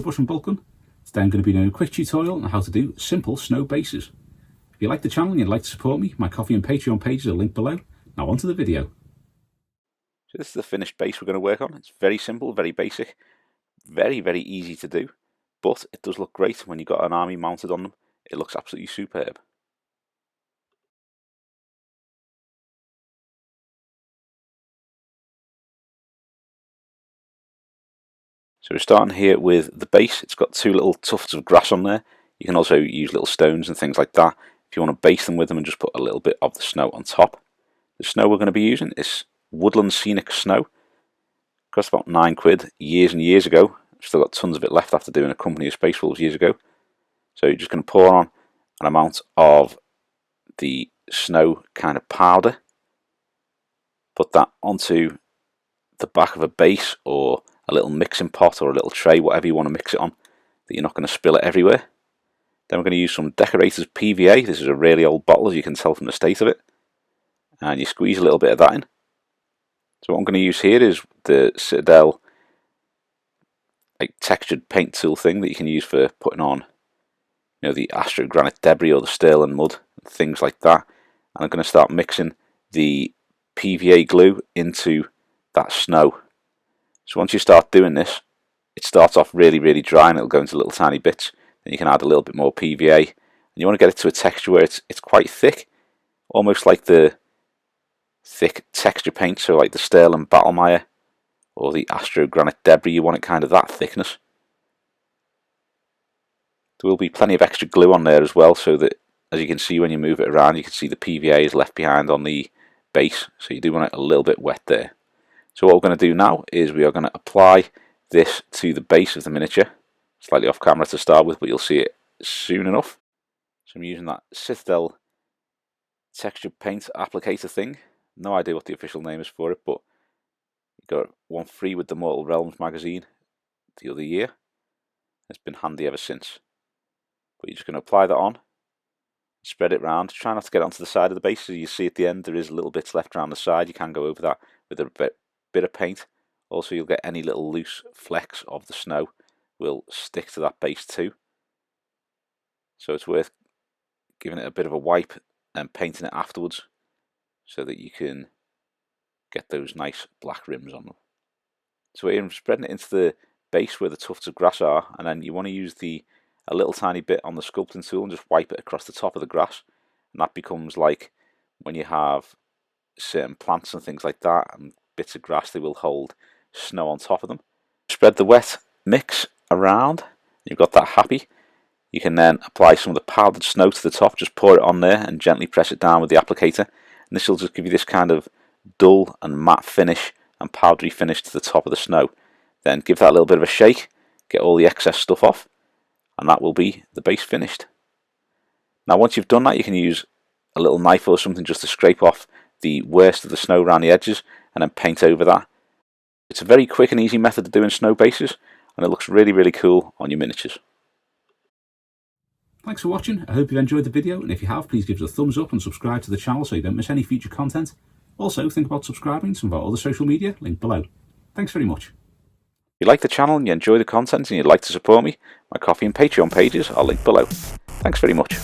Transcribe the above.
with Brush and Boltgun. Today I'm going to be doing a quick tutorial on how to do simple snow bases. If you like the channel and you'd like to support me, my Ko-fi and Patreon pages are linked below. Now on to the video. So this is the finished base we're going to work on. It's very simple, very basic, very easy to do, but it does look great when you've got an army mounted on them. It looks absolutely superb. So we're starting here with the base. It's got two little tufts of grass on there. You can also use little stones and things like that if you want to base them with them and just put a little bit of the snow on top. The snow we're going to be using is Woodland Scenics snow. Cost about £9 years and years ago. Still got tons of it left after doing a company of Space Wolves years ago. So you're just going to pour on an amount of the snow kind of powder. Put that onto the back of a base or a little mixing pot or a little tray, whatever you want to mix it on, that you're not going to spill it everywhere. Then we're going to use some Decorator's PVA. This is a really old bottle, as you can tell from the state of it. And you squeeze a little bit of that in. So what I'm going to use here is the Citadel textured paint tool thing that you can use for putting on, the Astro granite debris or the sterling mud, things like that. And I'm going to start mixing the PVA glue into that snow. So once you start doing this, it starts off really dry and it'll go into little tiny bits. Then you can add a little bit more PVA, and you want to get it to a texture where it's quite thick, almost like the thick texture paint, so like the Sterling Battlemire or the Astro granite debris. You want it kind of that thickness. There will be plenty of extra glue on there as well, so that as you can see when you move it around, you can see the PVA is left behind on the base, so you do want it a little bit wet there. So what we're going to do now is we are going to apply this to the base of the miniature, slightly off camera to start with, but you'll see it soon enough. So I'm using that Citadel textured paint applicator thing. No idea what the official name is for it, but you got one free with the Mortal Realms magazine the other year. It's been handy ever since. But you're just going to apply that on, spread it round. Try not to get it onto the side of the base. As you see at the end, there is little bits left around the side. You can go over that with a bit of paint. Also, you'll get any little loose flecks of the snow will stick to that base too. So it's worth giving it a bit of a wipe and painting it afterwards so that you can get those nice black rims on them. So here I'm spreading it into the base where the tufts of grass are, and then you want to use a little tiny bit on the sculpting tool and just wipe it across the top of the grass, and that becomes like when you have certain plants and things like that and bits of grass, they will hold snow on top of them. Spread the wet mix around. You've got that happy. You can then apply some of the powdered snow to the top. Just pour it on there and gently press it down with the applicator, and this will just give you this kind of dull and matte finish and powdery finish to the top of the snow. Then give that a little bit of a shake, get all the excess stuff off, and that will be the base finished. Now once you've done that, you can use a little knife or something just to scrape off the worst of the snow around the edges and then paint over that. It's a very quick and easy method of doing snow bases, and it looks really cool on your miniatures. Thanks for watching. I hope you've enjoyed the video, and if you have, please give us a thumbs up and subscribe to the channel so you don't miss any future content. Also, think about subscribing to some of our other social media, linked below. Thanks very much. If you like the channel and you enjoy the content and you'd like to support me, my Ko-fi and Patreon pages are linked below. Thanks very much.